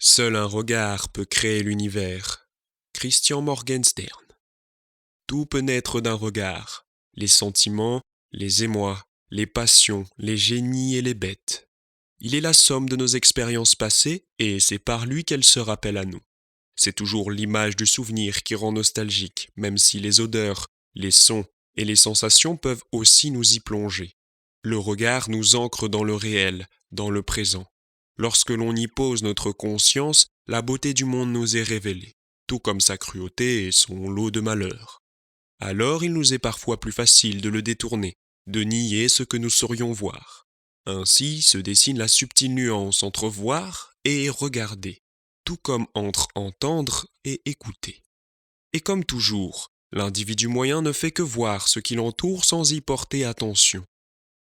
Seul un regard peut créer l'univers. Christian Morgenstern. Tout peut naître d'un regard. Les sentiments, les émois, les passions, les génies et les bêtes. Il est la somme de nos expériences passées et c'est par lui qu'elles se rappellent à nous. C'est toujours l'image du souvenir qui rend nostalgique, même si les odeurs, les sons et les sensations peuvent aussi nous y plonger. Le regard nous ancre dans le réel, dans le présent. Lorsque l'on y pose notre conscience, la beauté du monde nous est révélée, tout comme sa cruauté et son lot de malheurs. Alors il nous est parfois plus facile de le détourner, de nier ce que nous saurions voir. Ainsi se dessine la subtile nuance entre voir et regarder, tout comme entre entendre et écouter. Et comme toujours, l'individu moyen ne fait que voir ce qui l'entoure sans y porter attention.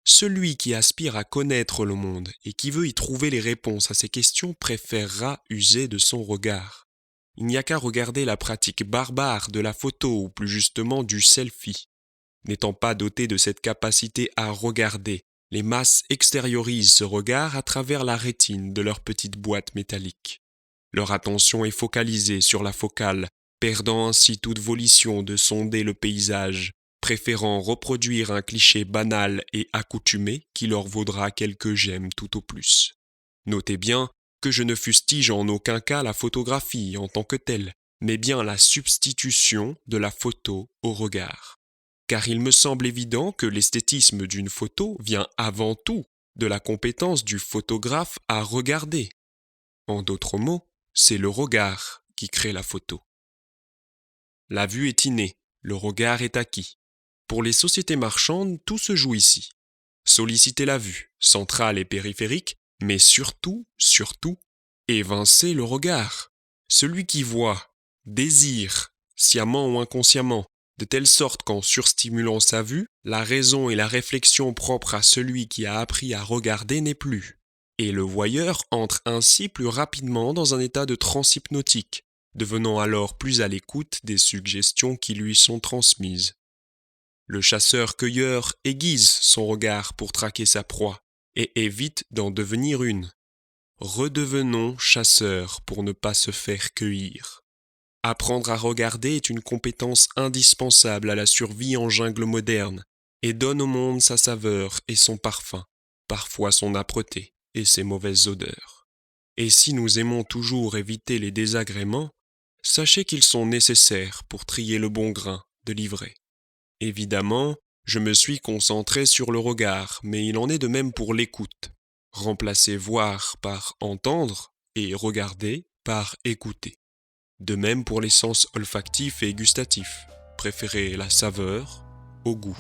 Celui qui aspire à connaître le monde et qui veut y trouver les réponses à ses questions préférera user de son regard. Il n'y a qu'à regarder la pratique barbare de la photo ou plus justement du selfie. N'étant pas doté de cette capacité à regarder, les masses extériorisent ce regard à travers la rétine de leur petite boîte métallique. Leur attention est focalisée sur la focale, perdant ainsi toute volition de sonder le paysage, préférant reproduire un cliché banal et accoutumé qui leur vaudra quelques j'aime tout au plus. Notez bien que je ne fustige en aucun cas la photographie en tant que telle, mais bien la substitution de la photo au regard. Car il me semble évident que l'esthétisme d'une photo vient avant tout de la compétence du photographe à regarder. En d'autres mots, c'est le regard qui crée la photo. La vue est innée, le regard est acquis. Pour les sociétés marchandes, tout se joue ici. Solliciter la vue, centrale et périphérique, mais surtout, évincer le regard. Celui qui voit, désire, sciemment ou inconsciemment, de telle sorte qu'en surstimulant sa vue, la raison et la réflexion propres à celui qui a appris à regarder n'est plus. Et le voyeur entre ainsi plus rapidement dans un état de transe hypnotique, devenant alors plus à l'écoute des suggestions qui lui sont transmises. Le chasseur-cueilleur aiguise son regard pour traquer sa proie et évite d'en devenir une. Redevenons chasseurs pour ne pas se faire cueillir. Apprendre à regarder est une compétence indispensable à la survie en jungle moderne et donne au monde sa saveur et son parfum, parfois son âpreté et ses mauvaises odeurs. Et si nous aimons toujours éviter les désagréments, sachez qu'ils sont nécessaires pour trier le bon grain de l'ivraie. Évidemment, je me suis concentré sur le regard, mais il en est de même pour l'écoute. Remplacez voir par entendre et regarder par écouter. De même pour les sens olfactifs et gustatifs. Préférez la saveur au goût.